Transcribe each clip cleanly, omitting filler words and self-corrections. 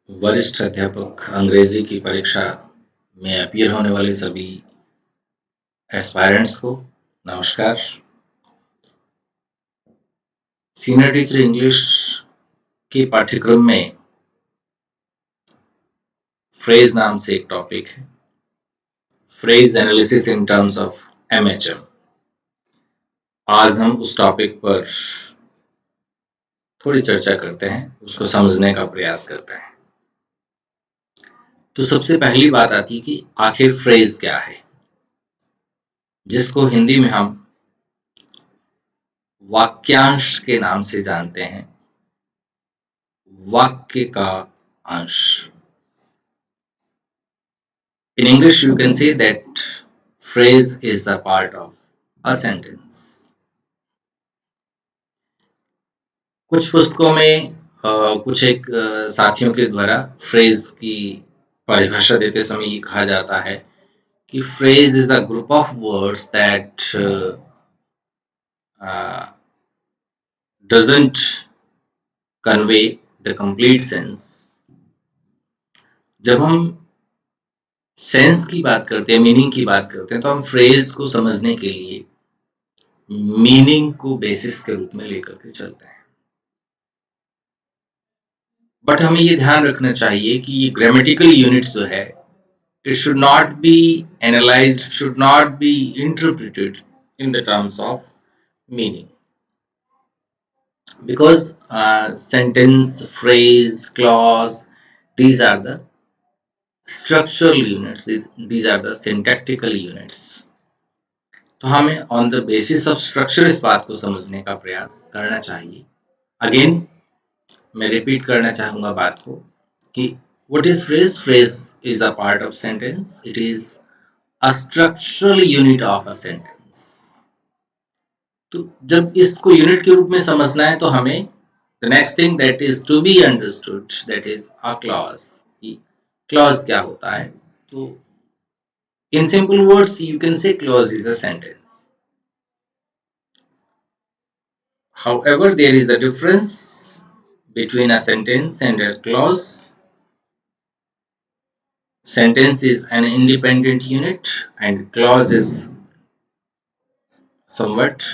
वरिष्ठ अध्यापक अंग्रेजी की परीक्षा में अपीयर होने वाले सभी एस्पायरेंट्स को नमस्कार। सीनियर टीचर इंग्लिश के पाठ्यक्रम में फ्रेज नाम से एक टॉपिक है, phrase analysis in terms of MHM. आज हम उस टॉपिक पर थोड़ी चर्चा करते हैं, उसको समझने का प्रयास करते हैं। तो सबसे पहली बात आती है कि आखिर फ्रेज क्या है, जिसको हिंदी में हम वाक्यांश के नाम से जानते हैं। वाक्य का अंश। In English, you can say that phrase is a part of a sentence. कुछ पुस्तकों में कुछ एक साथियों के द्वारा फ्रेज की परिभाषा देते समय ये कहा जाता है कि phrase is a group of words that doesn't convey the complete sense. जब हम सेंस की बात करते हैं, मीनिंग की बात करते हैं, तो हम फ्रेज को समझने के लिए मीनिंग को बेसिस के रूप में लेकर के चलते हैं। बट हमें ये ध्यान रखना चाहिए कि ये ग्रामेटिकल यूनिट्स जो है, it should not be analyzed, should not be interpreted in the terms of meaning, because sentence, phrase, clause, these are the structural units, these are the syntactical units. तो हमें on the basis of structure इस बात को समझने का प्रयास करना चाहिए। अगेन मैं रिपीट करना चाहूंगा बात को कि what is phrase? Phrase is a part of sentence. It is a structural unit of a sentence. तो जब इसको यूनिट के रूप में समझना है तो हमें the next thing that is to be understood, that is a clause. clause क्या होता है? तो in simple words you can say clause is a sentence. However, there is a difference between a sentence and a clause. Sentence is an independent unit and clause is somewhat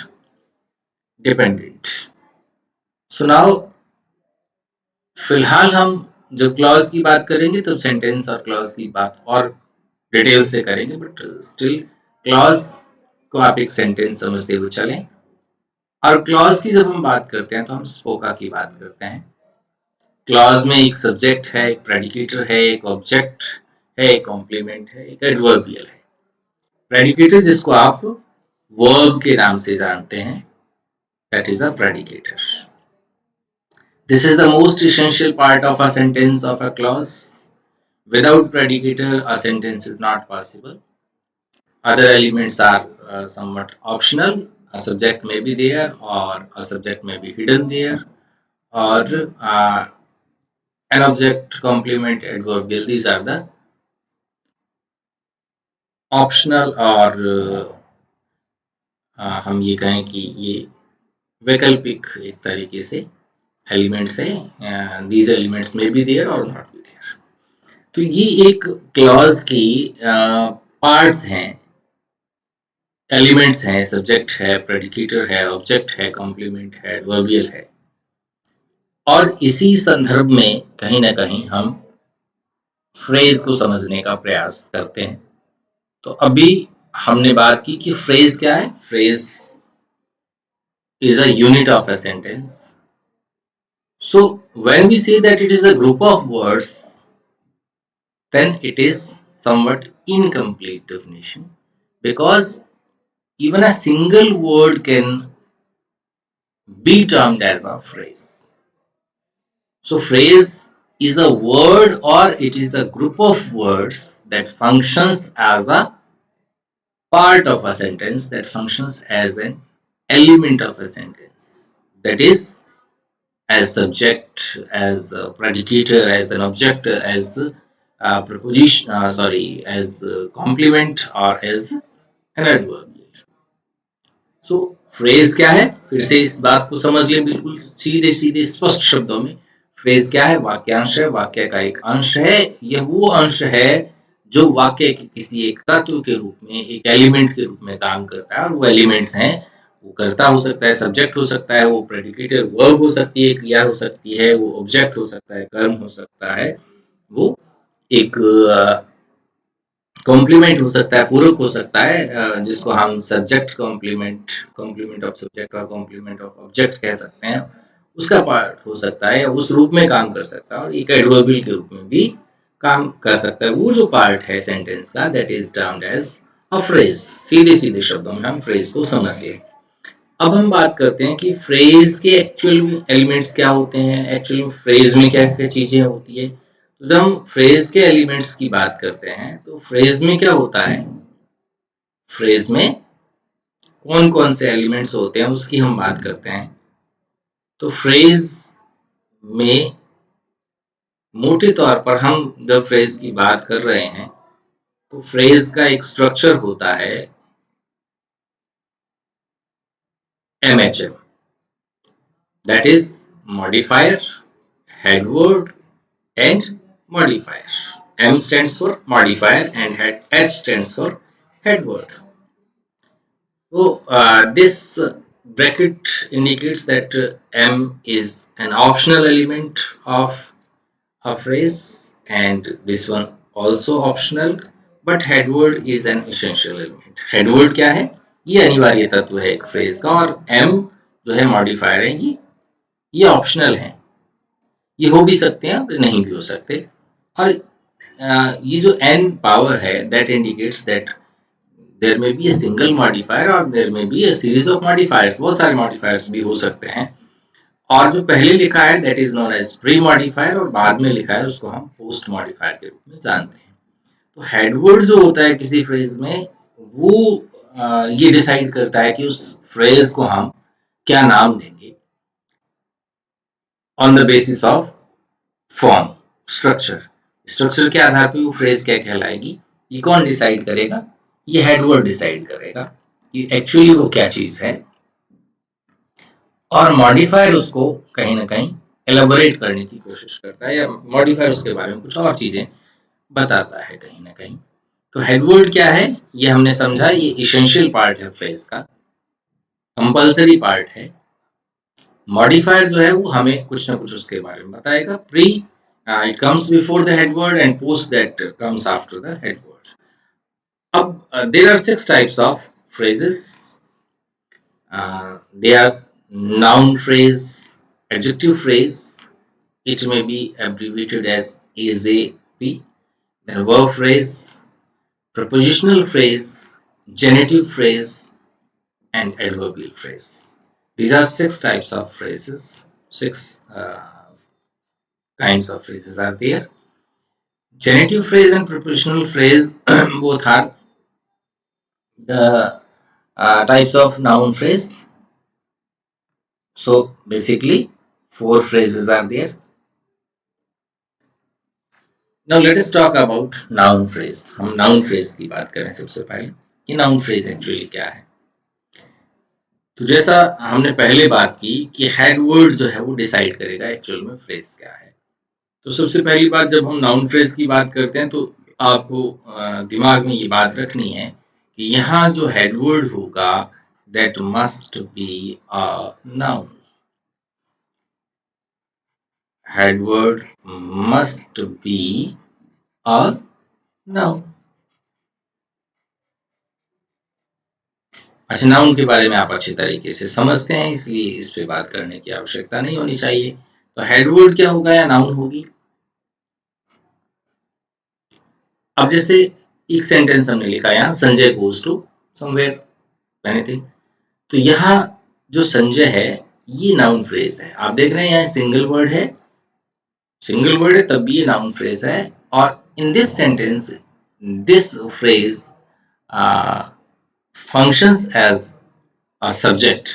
dependent. So now फिलहाल हम जब clause की बात करेंगे तब sentence और clause की बात और डिटेल से करेंगे, बट स्टिल क्लॉज को आप एक सेंटेंस समझते हुए चलें। और क्लॉज की जब हम बात करते हैं तो हम स्पोका की बात करते हैं। क्लॉज में एक सब्जेक्ट है, एक प्रेडिकेटर है, एक ऑब्जेक्ट है, एक कॉम्प्लीमेंट है, एक एडवर्बियल है। प्रेडिकेटर जिसको आप वर्ब के नाम से जानते हैं, that is a predicator. This is the most essential part of a sentence of a clause. Without predicator, a sentence is not possible. Other elements are somewhat optional. A subject may be there, or a subject may be hidden there, or an object, complement, adverbial. These are the optional, और हम ये कहें कि ये वैकल्पिक एक तरीके से एलिमेंट्स है। these elements may be there or not be there. तो ये एक क्लॉज की पार्ट्स हैं, एलिमेंट्स हैं, सब्जेक्ट है, प्रेडिकेटर है, ऑब्जेक्ट है, कॉम्प्लीमेंट है, एडवर्बियल है। और इसी संदर्भ में कहीं ना कहीं हम फ्रेज को समझने का प्रयास करते हैं। तो अभी हमने बात की कि फ्रेज क्या है। Phrase is a unit of a sentence. So when we say that it is a group of words, then it is somewhat incomplete definition, because even a single word can be termed as a phrase. So phrase is a word or it is a group of words that functions as a part of a sentence, that functions as an element of a sentence, that is as subject, as a predicator, as an object, as preposition, as a complement or as an adverb. So phrase क्या है, फिर से इस बात को समझ लें बिल्कुल सीधे सीधे स्पष्ट शब्दों में। फ्रेज क्या है? वाक्यांश है, वाक्य का एक अंश है। यह वो अंश है जो वाक्य के किसी एक तत्व के रूप में, एक एलिमेंट के रूप में काम करता है। और वो एलिमेंट्स हैं, वो कर्ता हो सकता है, सब्जेक्ट हो सकता है, वो प्रेडिकेटेड वर्ब हो सकती है, क्रिया हो सकती है, वो ऑब्जेक्ट हो सकता है, कर्म हो सकता है, वो एक कॉम्प्लीमेंट हो सकता है, पूरक हो सकता है, जिसको हम subject complement, complement of subject और कॉम्प्लीमेंट ऑफ ऑब्जेक्ट कह सकते हैं। उसका पार्ट हो सकता है, उस रूप में काम कर सकता है, और एक एडवर्बियल के रूप में भी काम कर सकता है। वो जो पार्ट है सेंटेंस का, that is termed as a phrase. सीधे सीधे शब्दों में हम फ्रेज को समझ लिए। अब हम बात करते हैं कि फ्रेज के एक्चुअल एलिमेंट्स क्या होते हैं, एक्चुअल फ्रेज में क्या क्या चीजें होती है। तो जब हम फ्रेज के एलिमेंट्स की बात करते हैं तो फ्रेज में क्या होता है, फ्रेज में कौन कौन से एलिमेंट्स होते हैं उसकी हम बात करते हैं। तो फ्रेज में मोटे तौर पर हम जब फ्रेज की बात कर रहे हैं तो फ्रेज का एक स्ट्रक्चर होता है MHM, that is modifier, headword and modifier. M stands for modifier and H stands for head word. So this bracket indicates that M is an optional element of a phrase, and this one also optional, but head word is an essential element. Head word क्या है? ये अनिवार्य तत्व है एक phrase का, और M जो है मॉडिफायर है, ये ऑप्शनल है। ये हो भी सकते हैं और नहीं भी हो सकते। और ये जो n पावर है, that indicates that there may be a single modifier or there may be a series of modifiers. बहुत सारे modifiers भी हो सकते हैं। और जो पहले लिखा है that is known as pre modifier, और बाद में लिखा है उसको हम post modifier के रूप में जानते हैं। तो हेडवर्ड जो होता है किसी फ्रेज में, वो ये डिसाइड करता है कि उस फ्रेज को हम क्या नाम देंगे on the basis of form, structure. Structure के आधार पे वो फ्रेज क्या कहलाएगी, ये कौन डिसाइड करेगा? ये हेडवर्ड डिसाइड करेगा कि एक्चुअली वो क्या चीज है। और मॉडिफायर उसको कहीं ना कहीं एलाबोरेट करने की कोशिश करता है, या मॉडिफायर उसके बारे में कुछ और चीजें बताता है कहीं ना कहीं। तो हेडवर्ड क्या है, ये हमने समझा, ये इसेंशियल पार्ट है फ्रेज का, कंपल्सरी पार्ट है। मॉडिफायर जो है वो हमें कुछ ना कुछ उसके बारे में बताएगा। Pre it comes before the head word and post that comes after the head word. अब there are 6 types of phrases. They are noun phrase, adjective phrase, it may be abbreviated as AZP, then verb phrase, prepositional phrase, genitive phrase, and adverbial phrase. These are 6 types of phrases, 6 kinds of phrases are there. Genitive phrase and prepositional phrase both are the types of noun phrase. So basically 4 phrases are there. Now let us talk about noun phrase. हम noun phrase की बात करें सबसे पहले कि noun phrase actually क्या है। तो जैसा हमने पहले बात की कि हेड वर्ड जो है वो डिसाइड करेगा एक्चुअल में फ्रेज क्या है। तो सबसे पहली बात, जब हम नाउन फ्रेज की बात करते हैं तो आपको दिमाग में ये बात रखनी है कि यहाँ जो हेडवर्ड होगा that must be a noun. Headword must be a noun. अच्छा, नाउन के बारे में आप अच्छे तरीके से समझते हैं, इसलिए इस पे बात करने की आवश्यकता नहीं होनी चाहिए। तो हेडवर्ड क्या होगा या नाउन होगी। अब जैसे एक सेंटेंस हमने लिखा यहाँ, Sanjay goes to somewhere anything. तो यहाँ जो संजय है ये नाउन फ्रेज है। आप देख रहे हैं यहाँ सिंगल वर्ड है, सिंगल वर्ड है तब भी ये नाउन फ्रेज है। और in this sentence this phrase functions as a subject.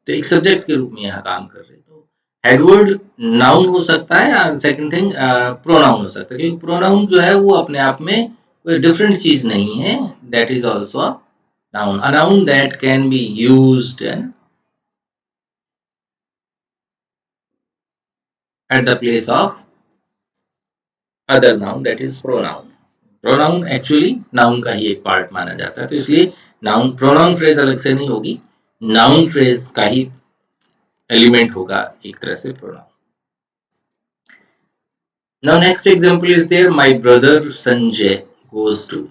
तो एक सब्जेक्ट के रूप में यहाँ काम कर रहे हैं। तो हेडवर्ड नाउन हो सकता है, और सेकंड थिंग प्रोनाउन हो सकता है, क्योंकि प्रोनाउन जो है वो अपने आप में कोई डिफरेंट चीज नहीं है। That is also a noun, a noun that can be used at the place of other noun, that is pronoun. Pronoun actually noun का ही एक पार्ट माना जाता है, तो इसलिए नाउन प्रोनाउन फ्रेज अलग से नहीं होगी, नाउन फ्रेज का ही एलिमेंट होगा एक तरह से pronoun. Now next example is there, my brother Sanjay goes to.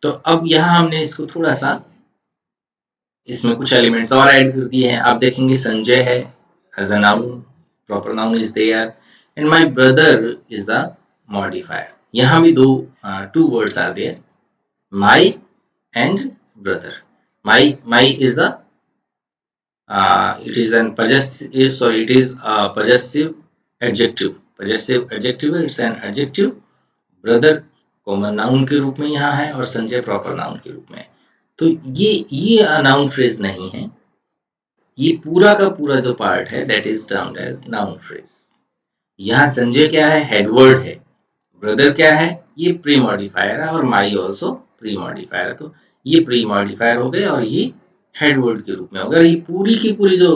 तो अब यहाँ हमने इसको थोड़ा सा इसमें कुछ एलिमेंट्स और ऐड कर दिए हैं. आप देखेंगे संजय है as a noun, proper noun is there, and my brother is a modifier. यहाँ भी दो two words are there, my and brother. My is a it is an possessive, sorry, it is a possessive adjective. Possessive adjective, it's an adjective. Brother common noun के रूप में यहाँ है और Sanjay proper noun के रूप में. तो ये नाउन फ्रेज नहीं है, ये पूरा का पूरा जो पार्ट है that is termed as noun phrase. यहाँ संजय क्या है, हेडवर्ड है. ब्रदर क्या है, ये प्री मॉडिफायर है, और माई ऑल्सो प्री मॉडिफायर है. तो ये प्री मॉडिफायर हो गए और ये हेडवर्ड के रूप में हो गया. ये पूरी की पूरी जो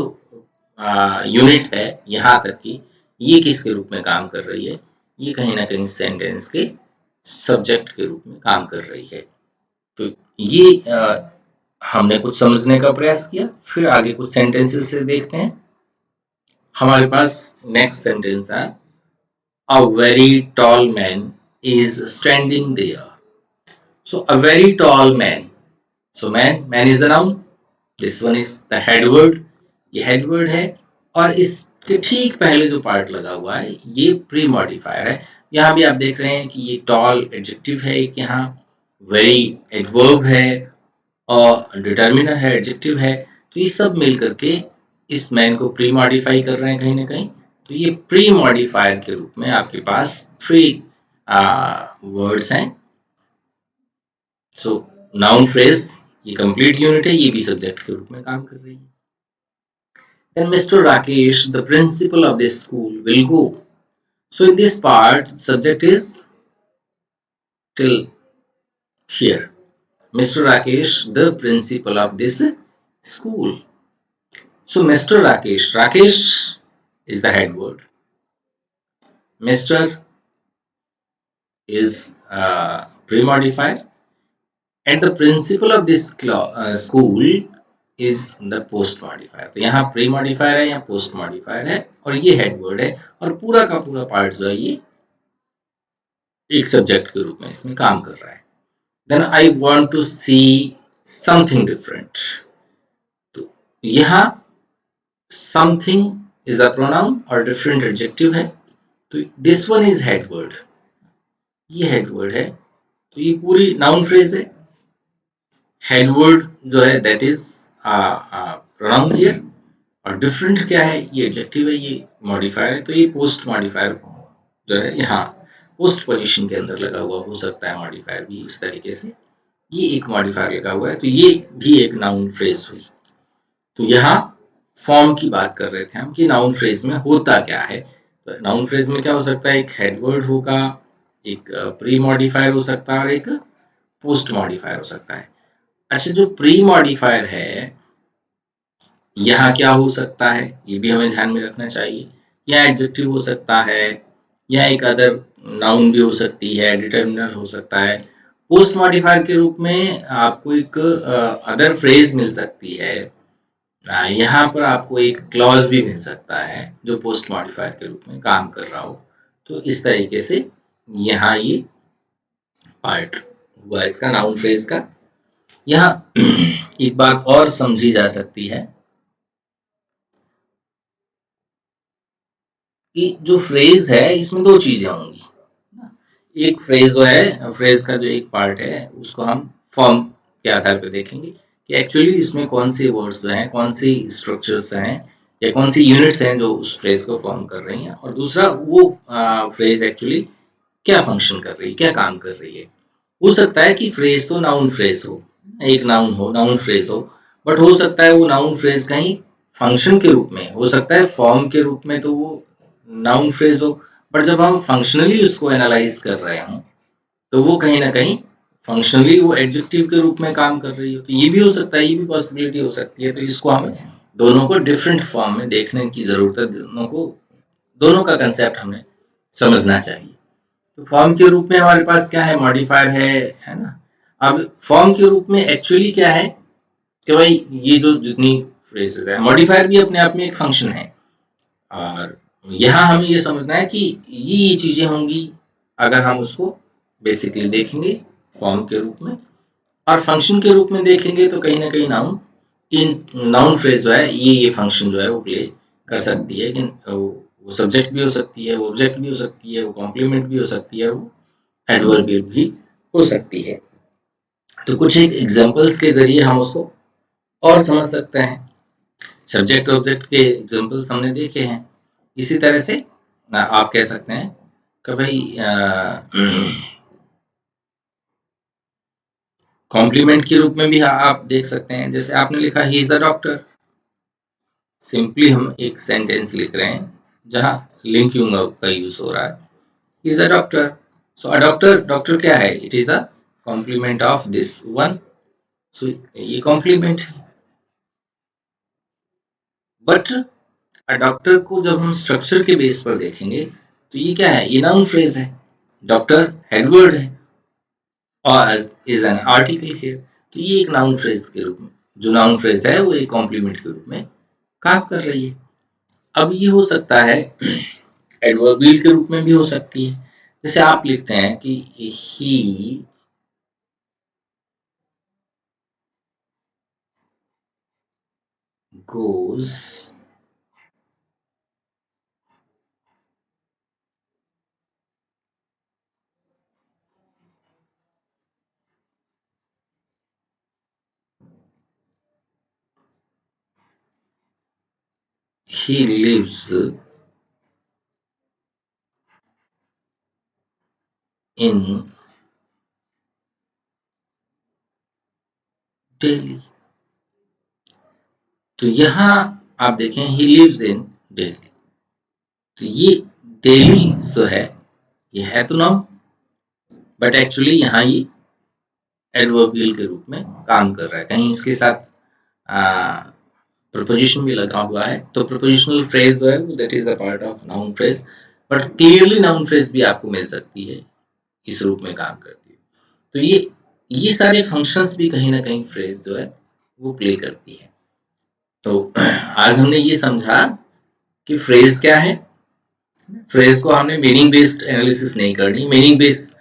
यूनिट है यहाँ तक की, ये किसके रूप में काम कर रही है, ये कहीं ना कहीं सेंटेंस के सब्जेक्ट के रूप में काम कर रही है. तो ये हमने कुछ समझने का प्रयास किया. फिर आगे कुछ सेंटेंसेस से देखते हैं. हमारे पास नेक्स्ट सेंटेंस है, a very tall man is standing there. So a very tall man. So man is the noun. This one is the head word. ये head word है, और इसके ठीक पहले जो पार्ट लगा हुआ है ये प्री मॉडिफायर है. यहाँ भी आप देख रहे हैं कि ये tall एडजेक्टिव है एक, यहाँ very एडवर्ब है, और डिटर्मिनर है, एडजेक्टिव है. तो ये सब मिल करके इस मैन को प्री मॉडिफाई कर रहे हैं कहीं ना कहीं. तो ये प्री मॉडिफायर के रूप में आपके पास थ्री वर्ड्स हैं. सो नाउन फ्रेज ये कंप्लीट यूनिट है, ये भी सब्जेक्ट के रूप में काम कर रही है. Then Mr. Rakesh, the principal of this school, will go. So in this part, subject is till here. Mr. Rakesh, the principal of this school. So Mr. Rakesh is the head word. Mr. is pre-modifier, and the principal of this school is the post modifier. तो यहाँ pre modifier है, यहाँ post modifier है, और ये head word है, और पूरा का पूरा पार्ट जो है ये एक सब्जेक्ट के रूप में इसमें काम कर रहा है. Then I want to see something different. तो यहाँ समथिंग इज अ प्रोनाउन और डिफरेंट एडजेक्टिव है. तो this one is head word, ये हेड वर्ड है, तो ये पूरी नाउन फ्रेज है. हेड वर्ड जो है दैट इज प्रोनाउन हियर, और डिफरेंट क्या है, ये एडजेक्टिव है, ये मॉडिफायर है. तो ये पोस्ट मॉडिफायर जो है यहाँ पोस्ट पोजीशन के अंदर लगा हुआ हो सकता है मॉडिफायर भी इस तरीके से. ये एक मॉडिफायर लगा हुआ है, तो ये भी एक नाउन फ्रेज हुई. तो यहाँ फॉर्म की बात कर रहे थे हम कि नाउन फ्रेज में होता क्या है. तो नाउन फ्रेज में क्या हो सकता है, एक हेडवर्ड होगा, एक प्री मॉडिफायर हो सकता है, और एक पोस्ट मॉडिफायर हो सकता है. अच्छा, जो प्री मॉडिफायर है यहाँ क्या हो सकता है, ये भी हमें ध्यान में रखना चाहिए. या एडजेक्टिव हो सकता है, या एक अदर नाउन भी हो सकती है, डिटर्मिनर हो सकता है. पोस्ट मॉडिफायर के रूप में आपको एक अदर फ्रेज मिल सकती है. यहाँ पर आपको एक क्लॉज भी मिल सकता है जो पोस्ट मॉडिफायर के रूप में काम कर रहा हो. तो इस तरीके से यहाँ ये पार्ट हुआ इसका नाउन फ्रेज का. यहाँ एक बात और समझी जा सकती है कि जो फ्रेज है इसमें दो चीजें होंगी. एक फ्रेज जो है, फ्रेज का जो एक पार्ट है उसको हम फॉर्म के आधार पर देखेंगे कि एक्चुअली इसमें कौन से वर्ड्स जो हैं, कौन सी स्ट्रक्चर्स हैं, या कौन सी यूनिट्स हैं जो उस फ्रेज को फॉर्म कर रही हैं. और दूसरा वो फ्रेज एक्चुअली क्या फंक्शन कर रही है, क्या काम कर रही है. हो सकता है कि फ्रेज तो नाउन फ्रेज हो, एक नाउन हो, नाउन फ्रेज हो, बट हो सकता है वो नाउन फ्रेज कहीं फंक्शन के रूप में हो सकता है, फॉर्म के रूप में तो वो नाउन फ्रेज हो, बट जब हम फंक्शनली उसको एनालाइज कर रहे हों तो वो कहीं ना कहीं फंक्शनली वो एडजेक्टिव के रूप में काम कर रही हो. तो ये भी हो सकता है, ये भी पॉसिबिलिटी हो सकती है. तो इसको हमें दोनों को डिफरेंट फॉर्म में देखने की जरूरत है, दोनों को दोनों का कंसेप्ट हमें समझना चाहिए। तो फॉर्म के रूप में हमारे पास क्या है, मॉडिफायर है ना। अब फॉर्म के रूप में एक्चुअली क्या है कि भाई ये जो जितनी फ्रेजेस है, मॉडिफायर भी अपने आप में एक फंक्शन है, और यहाँ हमें ये समझना है कि ये चीजें होंगी अगर हम उसको बेसिकली देखेंगे फॉर्म के रूप में, और फंक्शन के रूप में देखेंगे तो कहीं ना कहीं नाउन फ्रेज जो है ये फंक्शन जो है वो प्ले कर सकती है कि वो सब्जेक्ट भी हो सकती है, वो ऑब्जेक्ट भी हो सकती है, वो कॉम्प्लीमेंट भी हो सकती है, वो एडवर्बियल भी हो सकती है। तो कुछ एक एग्जांपल्स के जरिए हम उसको और समझ सकते हैं। सब्जेक्ट ऑब्जेक्ट के एग्जांपल्स हमने देखे हैं। इसी तरह से आप कह सकते हैं कि भाई कॉम्प्लीमेंट के रूप में भी आप देख सकते हैं। जैसे आपने लिखा he is a doctor, simply हम एक सेंटेंस लिख रहे हैं जहां लिंकिंग का यूज हो रहा है, is a doctor. So a doctor, doctor क्या है, it is a complement of this one. So ये कॉम्प्लीमेंट है। बट अ डॉक्टर को जब हम स्ट्रक्चर के बेस पर देखेंगे तो ये क्या है, ये नाउन फ्रेज है। डॉक्टर हेडवर्ड है और इज एन आर्टिकल हियर। तो ये एक नाउन फ्रेज के रूप में, जो नाउन फ्रेज है वो एक कॉम्प्लीमेंट के रूप में काम कर रही है। अब ये हो सकता है एडवर्बियल के रूप में भी हो सकती है। जैसे आप लिखते हैं कि he goes he lives in Delhi। तो यहाँ आप देखें ही लिव्स इन दिल्ली, तो ये दिल्ली जो है ये है तो नाउन, बट एक्चुअली यहाँ ये एडवर्बियल के रूप में काम कर रहा है। कहीं इसके साथ प्रपोजिशन भी लगा हुआ है, तो प्रपोजिशनल फ्रेज जो है that is a part of noun phrase, but clearly noun phrase भी आपको मिल सकती है, इस रूप में काम करती है। तो ये सारे फंक्शंस भी कहीं ना कहीं फ्रेज जो है वो प्ले करती है। तो आज हमने ये समझा कि फ्रेज क्या है। फ्रेज को हमने मीनिंग बेस्ड एनालिसिस नहीं करनी, मीनिंग बेस्ड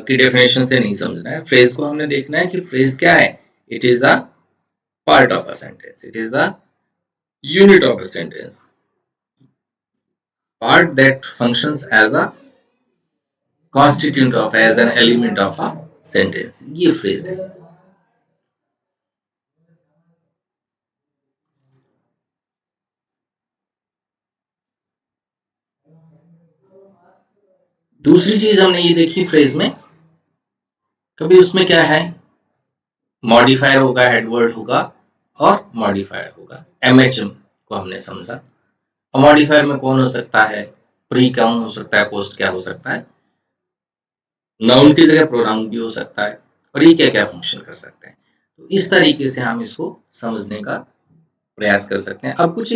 की डेफिनेशन से नहीं समझना है। फ्रेज को हमने देखना है कि फ्रेज क्या है, it is a part of a sentence, it is a unit of a sentence, part that functions as a constituent of, as an element of a sentence। ये फ्रेज है। दूसरी चीज हमने ये देखी फ्रेज में, कभी उसमें क्या है, मॉडिफायर होगा, हेडवर्ड होगा और मॉडिफायर होगा। एमएचएम को हमने समझा। मॉडिफायर में कौन हो सकता है, प्री कौन हो सकता है, पोस्ट क्या हो सकता है, नाउन की जगह प्रोनाउन भी हो सकता है, और ये क्या क्या फंक्शन कर सकते हैं। तो इस तरीके से हम इसको समझने का प्रयास कर सकते हैं। अब कुछ